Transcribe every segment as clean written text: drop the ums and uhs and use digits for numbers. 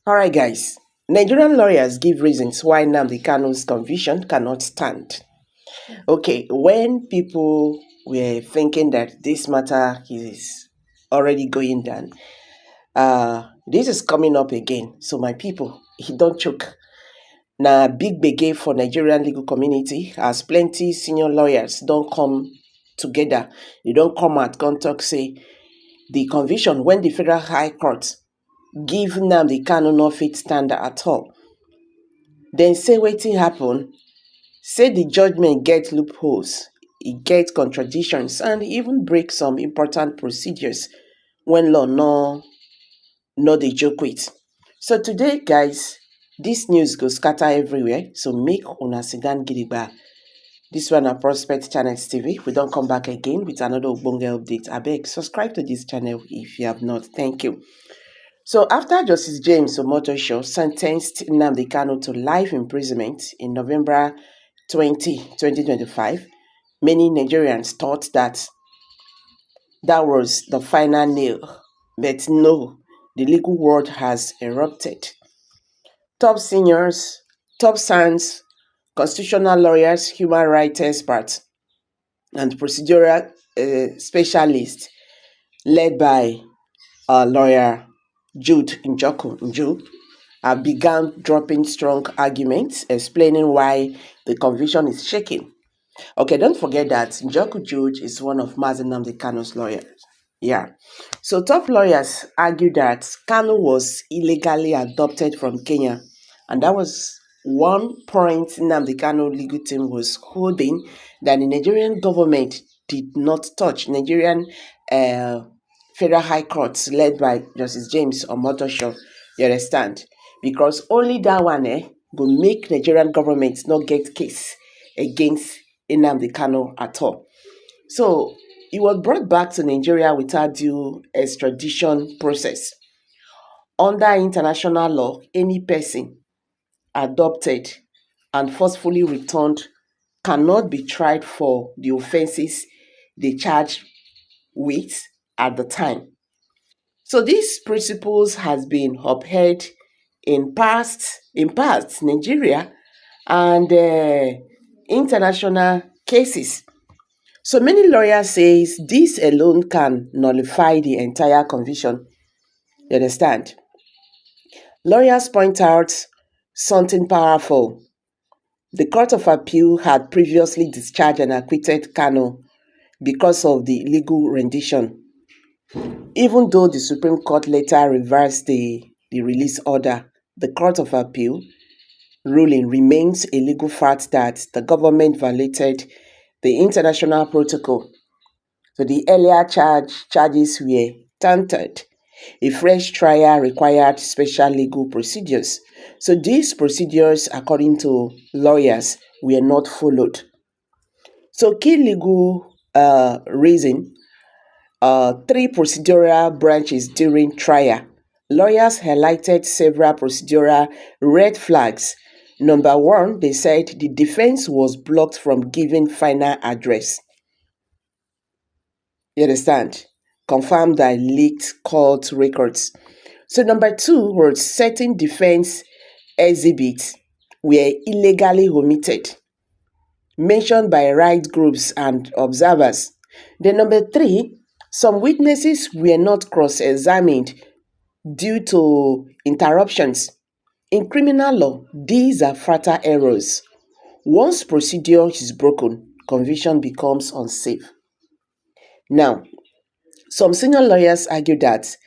Alright, guys. Nigerian lawyers give reasons why Nnamdi Kanu's conviction cannot stand. Okay, when people were thinking that this matter is already going down, this is coming up again. So, my people, don't choke. Now, big begay for Nigerian legal community as plenty senior lawyers don't come together. They don't come out, come talk, say the conviction when the Federal High Court give Nnamdi Kanu no fit stand at all. Then say wetin happen, say the judgment get loopholes, e get contradictions and even break some important procedures when law no dey joke with. So today, guys, this news go scatter everywhere, so make una sit down gidigba. This one na Prospect Channels TV. We don come back again with another ogbonge update. Abeg, subscribe to this channel if you have not. Thank you. So after Justice James Omotosho sentenced Nnamdi Kanu to life imprisonment in November 2025, many Nigerians thought that was the final nail. But no, the legal world has erupted. Top seniors, top sons, constitutional lawyers, human rights experts, and procedural specialists led by lawyer Jude Njoku began dropping strong arguments explaining why the conviction is shaking. Okay, don't forget that Njoku Jude is one of Mazi Nnamdi Kanu's lawyers. Yeah. So top lawyers argue that Kanu was illegally adopted from Kenya, and that was one point Nnamdi Kanu legal team was holding that the Nigerian government did not touch. Nigerian Federal High Court led by Justice James Omotosho, you understand? Because only that one go make Nigerian government not get case against Nnamdi Kanu at all. So he was brought back to Nigeria without due extradition process. Under international law, any person adopted and forcefully returned cannot be tried for the offenses they charged with at the time. So these principles has been upheld in past Nigeria and international cases. So many lawyers says this alone can nullify the entire conviction. You understand? Lawyers point out something powerful. The Court of Appeal had previously discharged and acquitted Kanu because of the illegal rendition. Even though the Supreme Court later reversed the release order, the Court of Appeal ruling remains a legal fact that the government violated the international protocol. So the earlier charges were tainted. A fresh trial required special legal procedures. So these procedures, according to lawyers, were not followed. So key legal reason, 3 procedural branches during trial. Lawyers highlighted several procedural red flags. Number 1, they said the defense was blocked from giving final address. You understand? Confirmed that leaked court records. So number 2 was certain defense exhibits were illegally omitted, mentioned by right groups and observers. Then number 3, some witnesses were not cross-examined due to interruptions. In criminal law, these are fatal errors. Once procedure is broken, conviction becomes unsafe. Now, some senior lawyers argue that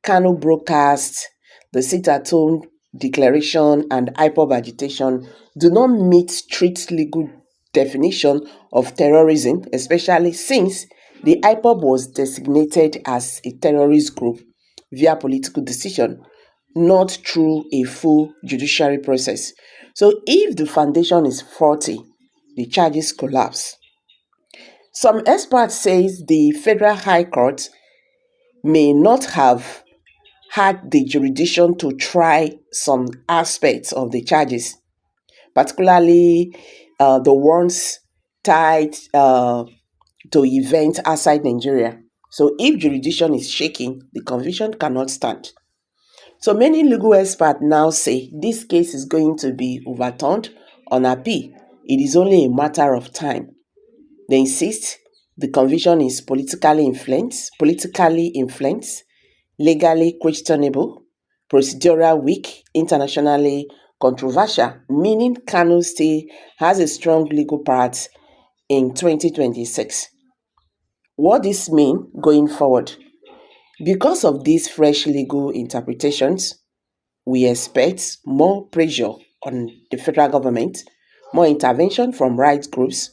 Kanu broadcast, the sit-at-home declaration and IPOB agitation do not meet strict legal definition of terrorism, especially since the IPOB was designated as a terrorist group via political decision, not through a full judiciary process. So if the foundation is faulty, the charges collapse. Some experts say the Federal High Court may not have had the jurisdiction to try some aspects of the charges, particularly the ones tied to events outside Nigeria. So if jurisdiction is shaking, the conviction cannot stand. So many legal experts now say this case is going to be overturned on appeal. It is only a matter of time. They insist the conviction is politically influenced, legally questionable, procedural weak, internationally controversial, meaning Kanu still has a strong legal part in 2026. What this mean going forward? Because of these fresh legal interpretations, we expect more pressure on the federal government, more intervention from rights groups,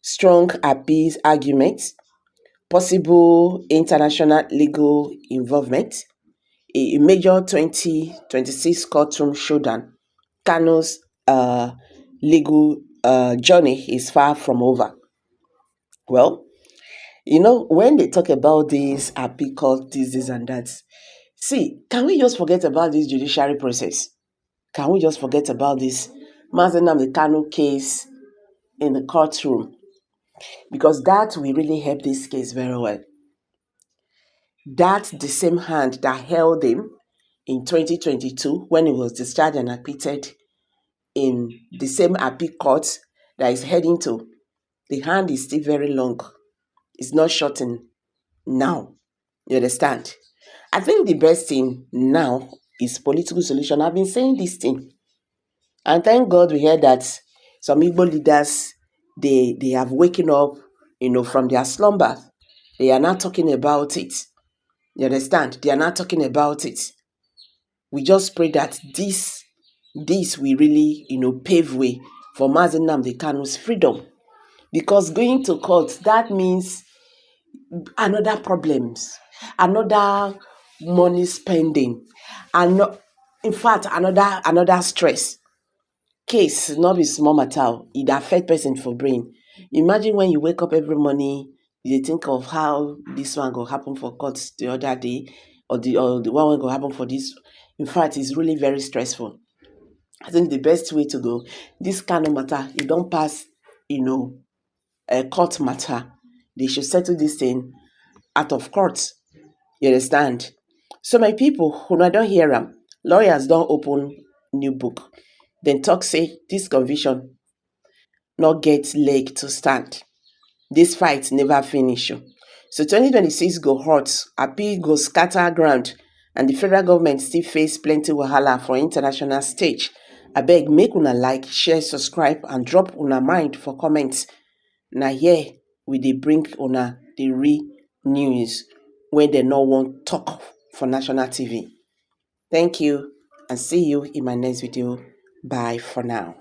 strong appeals arguments, possible international legal involvement, a major 2026 courtroom showdown. Kanu's legal journey is far from over. Well, when they talk about this appeal court, this and that, see, can we just forget about this judiciary process? Can we just forget about this Nnamdi Kanu case in the courtroom? Because that will really help this case very well. That's the same hand that held him in 2022 when he was discharged and acquitted in the same appeal court that is heading to. The hand is still very long. It's not shortened now. You understand? I think the best thing now is political solution. I've been saying this thing. And thank God we heard that some Igbo leaders, they have waken up, from their slumber. They are not talking about it. You understand? They are not talking about it. We just pray that this will really, pave way for Nnamdi Kanu's freedom. Because going to court, that means another problems, another money spending, and in fact, another stress. Case not be small matter. It affect person for brain. Imagine when you wake up every morning, you think of how this one go happen for court the other day, or the one go happen for this. In fact, it's really very stressful. I think the best way to go, this kind of matter, you don't pass, a court matter. They should settle this thing out of court. You understand? So my people, who I don't hear them, lawyers don't open new book. Then talk say this conviction not get leg to stand. This fight never finish. So 2026 go hot, appeal go scatter ground, and the federal government still face plenty wahala for international stage. Abeg make una like, share, subscribe, and drop una mind for comments. Na here we dey bring una the real news when they no want talk for national TV. Thank you and see you in my next video. Bye for now.